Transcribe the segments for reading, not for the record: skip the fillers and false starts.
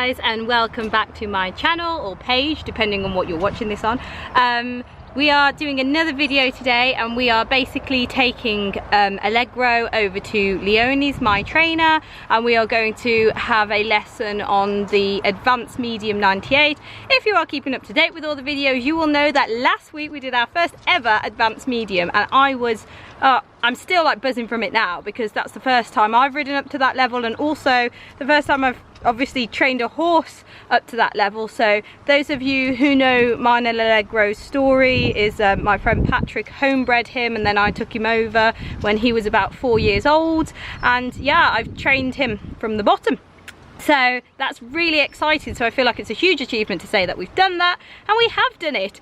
guys, and welcome back to my channel or page, depending on what you're watching this on. We are doing another video today, and we are basically taking Allegro over to Leonie's, my trainer, and we are going to have a lesson on the Advanced Medium 98. If you are keeping up to date with all the videos, you will know that last week we did our first ever Advanced Medium, and I'm still like buzzing from it now, because that's the first time I've ridden up to that level, and also the first time I've obviously trained a horse up to that level. So those of you who know mine and Allegro's story is my friend Patrick homebred him, and then I took him over when he was about 4 years old, and yeah, I've trained him from the bottom. So that's really exciting. So I feel like it's a huge achievement to say that we've done that, and we have done it.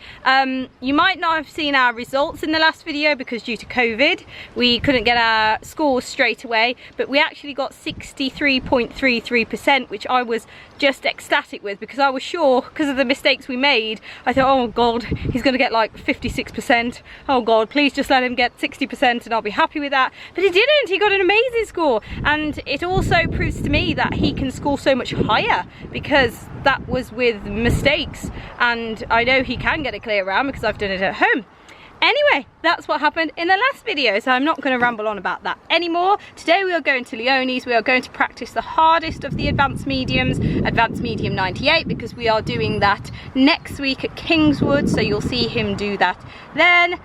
You might not have seen our results in the last video because due to COVID we couldn't get our scores straight away, but we actually got 63.33%, which I was just ecstatic with, because I was sure, because of the mistakes we made, I thought, oh god, he's gonna get like 56%. Oh god, please just let him get 60% and I'll be happy with that. But he didn't. He got an amazing score, and it also proves to me that he can score so much higher, because that was with mistakes, and I know he can get a clear round because I've done it at home. Anyway, that's what happened in the last video, so I'm not going to ramble on about that anymore. Today we are going to Leonie's. We are going to practice the hardest of the Advanced Mediums, Advanced Medium 98, because we are doing that next week at Kingswood, so you'll see him do that then.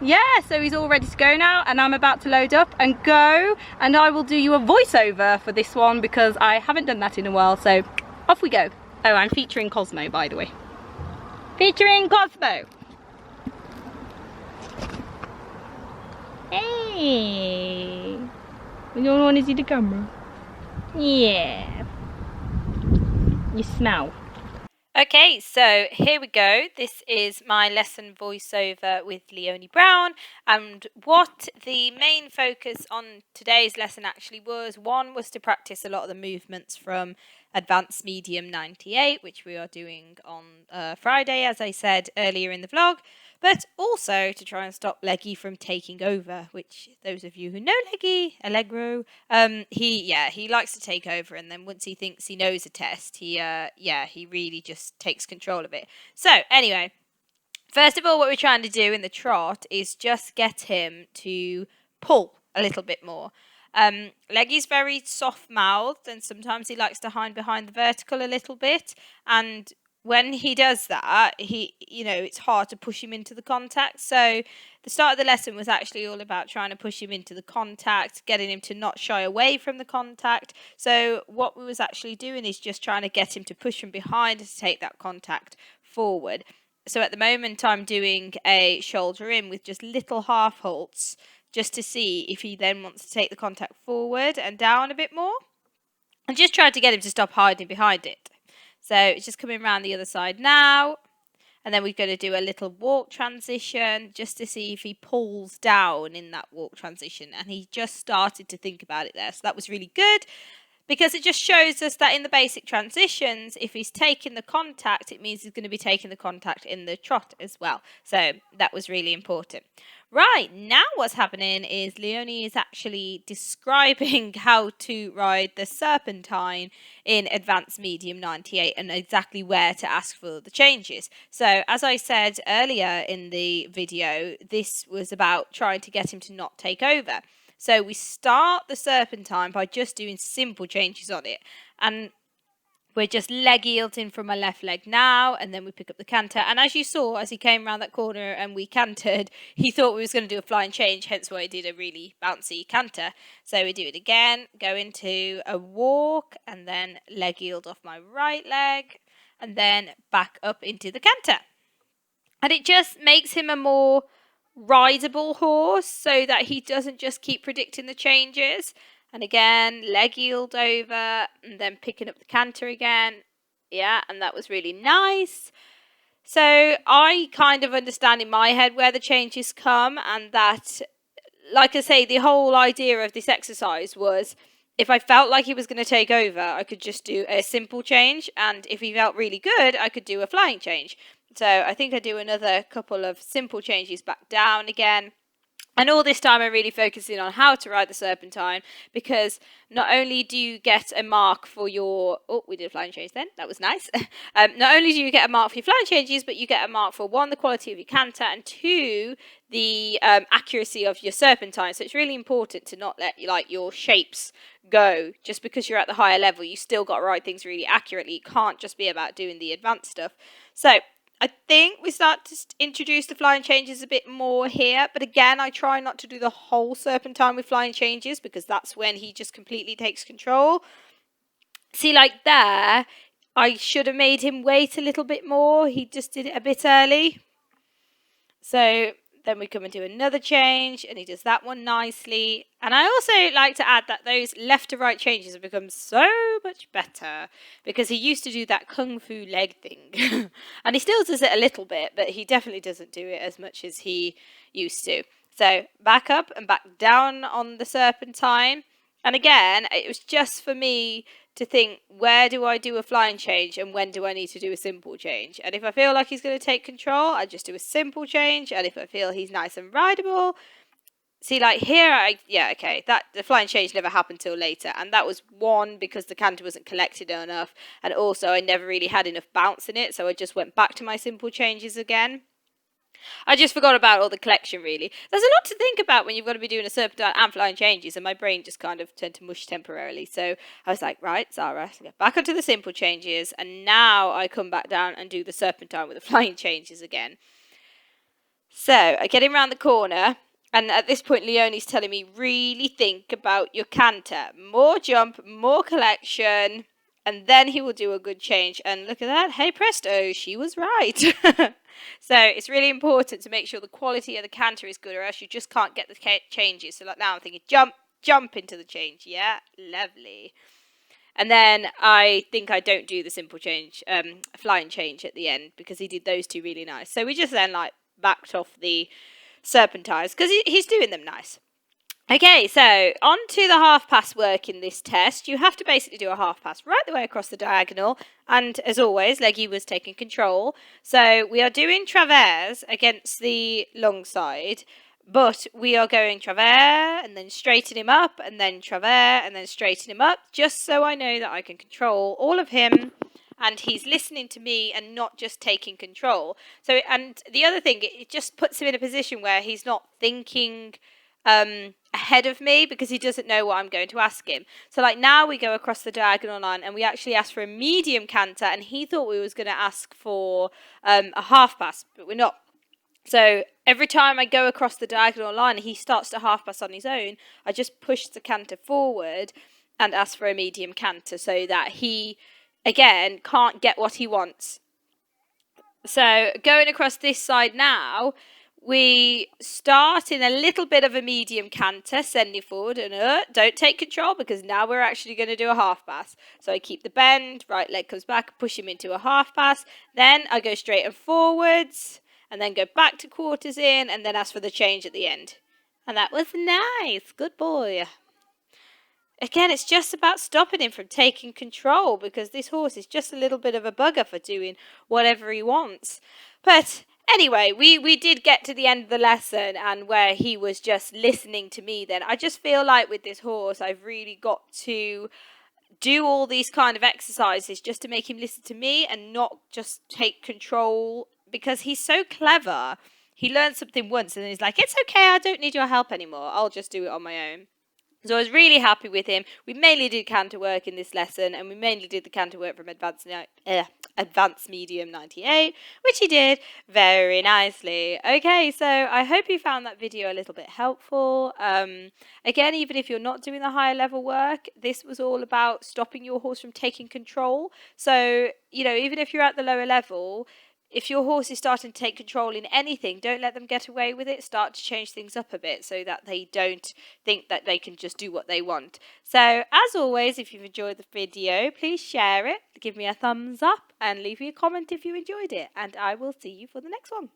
Yeah, so he's all ready to go now, and I'm about to load up and go, and I will do you a voiceover for this one because I haven't done that in a while, so off we go. Oh, I'm featuring Cosmo, by the way. Featuring Cosmo. Hey, you don't want to see the camera? Yeah, you smell. Okay, so here we go. This is my lesson voiceover with Leonie Brown, and what the main focus on today's lesson actually was, one was to practice a lot of the movements from Advanced Medium 98, which we are doing on Friday, as I said earlier in the vlog, but also to try and stop Leggy from taking over, which those of you who know Leggy, Allegro, he likes to take over, and then once he thinks he knows a test, he really just takes control of it. So anyway, first of all, what we're trying to do in the trot is just get him to pull a little bit more. Leggy's very soft-mouthed, and sometimes he likes to hide behind the vertical a little bit, and when he does that, it's hard to push him into the contact. So the start of the lesson was actually all about trying to push him into the contact, getting him to not shy away from the contact. So what we was actually doing is just trying to get him to push from behind to take that contact forward. So at the moment I'm doing a shoulder in with just little half halts, just to see if he then wants to take the contact forward and down a bit more, and just try to get him to stop hiding behind it. So it's just coming around the other side now, and then we're going to do a little walk transition just to see if he pulls down in that walk transition, and he just started to think about it there. So that was really good, because it just shows us that in the basic transitions, if he's taking the contact, it means he's going to be taking the contact in the trot as well. So that was really important. Right, now what's happening is Leonie is actually describing how to ride the serpentine in Advanced Medium 98 and exactly where to ask for the changes. So as I said earlier in the video, this was about trying to get him to not take over. So we start the serpentine by just doing simple changes on it, and we're just leg yielding from my left leg now, and then we pick up the canter. And as you saw, as he came around that corner and we cantered, he thought we was going to do a flying change, hence why I did a really bouncy canter. So we do it again, go into a walk, and then leg yield off my right leg, and then back up into the canter. And it just makes him a more rideable horse, so that he doesn't just keep predicting the changes. And again, leg yield over, and then picking up the canter again. Yeah, and that was really nice. So I kind of understand in my head where the changes come, and that, like I say, the whole idea of this exercise was, if I felt like he was going to take over, I could just do a simple change, and if he felt really good, I could do a flying change. So I think I do another couple of simple changes back down again. And all this time I'm really focusing on how to ride the serpentine, because not only do you get a mark for your... Oh, we did a flying change then. That was nice. Not only do you get a mark for your flying changes, but you get a mark for 1, the quality of your canter, and 2, the accuracy of your serpentine. So it's really important to not let your shapes go just because you're at the higher level. You still got to ride things really accurately. It can't just be about doing the advanced stuff. So I think we start to introduce the flying changes a bit more here. But again, I try not to do the whole serpentine with flying changes, because that's when he just completely takes control. See, like there, I should have made him wait a little bit more. He just did it a bit early. So then we come and do another change, and he does that one nicely. And I also like to add that those left to right changes have become so much better, because he used to do that kung fu leg thing. And he still does it a little bit, but he definitely doesn't do it as much as he used to. So back up and back down on the serpentine. And again, it was just for me to think, where do I do a flying change and when do I need to do a simple change? And if I feel like he's going to take control, I just do a simple change. And if I feel he's nice and rideable, see, like here, that the flying change never happened till later. And that was one, because the canter wasn't collected enough. And also I never really had enough bounce in it. So I just went back to my simple changes again. I just forgot about all the collection, really. There's a lot to think about when you've got to be doing a serpentine and flying changes, and my brain just kind of turned to mush temporarily. So I was like, right, Zara, get back onto the simple changes, and now I come back down and do the serpentine with the flying changes again. So I get him around the corner, and at this point Leonie's telling me, really think about your canter. More jump, more collection, and then he will do a good change. And look at that. Hey presto, she was right. So it's really important to make sure the quality of the canter is good, or else you just can't get the changes. So like now I'm thinking, jump into the change. Yeah, lovely. And then I think I don't do the simple change, flying change at the end, because he did those 2 really nice. So we just then backed off the serpentines, because he's doing them nice. Okay, so on to the half pass work in this test. You have to basically do a half pass right the way across the diagonal. And as always, Leggy was taking control. So we are doing travers against the long side. But we are going travers and then straighten him up, and then travers and then straighten him up, just so I know that I can control all of him and he's listening to me and not just taking control. So, and the other thing, it just puts him in a position where he's not thinking ahead of me, because he doesn't know what I'm going to ask him. So like now we go across the diagonal line and we actually ask for a medium canter, and he thought we was going to ask for a half pass, but we're not. So every time I go across the diagonal line and he starts to half pass on his own, I just push the canter forward and ask for a medium canter, so that he, again, can't get what he wants. So going across this side now, we start in a little bit of a medium canter, sending forward, and don't take control, because now we're actually going to do a half pass. So I keep the bend, right leg comes back, push him into a half pass. Then I go straight and forwards, and then go back to quarters in, and then ask for the change at the end. And that was nice. Good boy. Again, it's just about stopping him from taking control, because this horse is just a little bit of a bugger for doing whatever he wants. But anyway, we did get to the end of the lesson, and where he was just listening to me then. I just feel like with this horse, I've really got to do all these kind of exercises just to make him listen to me and not just take control, because he's so clever. He learns something once and then he's like, it's okay, I don't need your help anymore. I'll just do it on my own. So I was really happy with him. We mainly did canter work in this lesson, and we mainly did the canter work from Advanced Medium 98, which he did very nicely. Okay, so I hope you found that video a little bit helpful. Again, even if you're not doing the higher level work, this was all about stopping your horse from taking control. So, you know, even if you're at the lower level, if your horse is starting to take control in anything, don't let them get away with it. Start to change things up a bit so that they don't think that they can just do what they want. So, as always, if you've enjoyed the video, please share it, give me a thumbs up, and leave me a comment if you enjoyed it. And I will see you for the next one.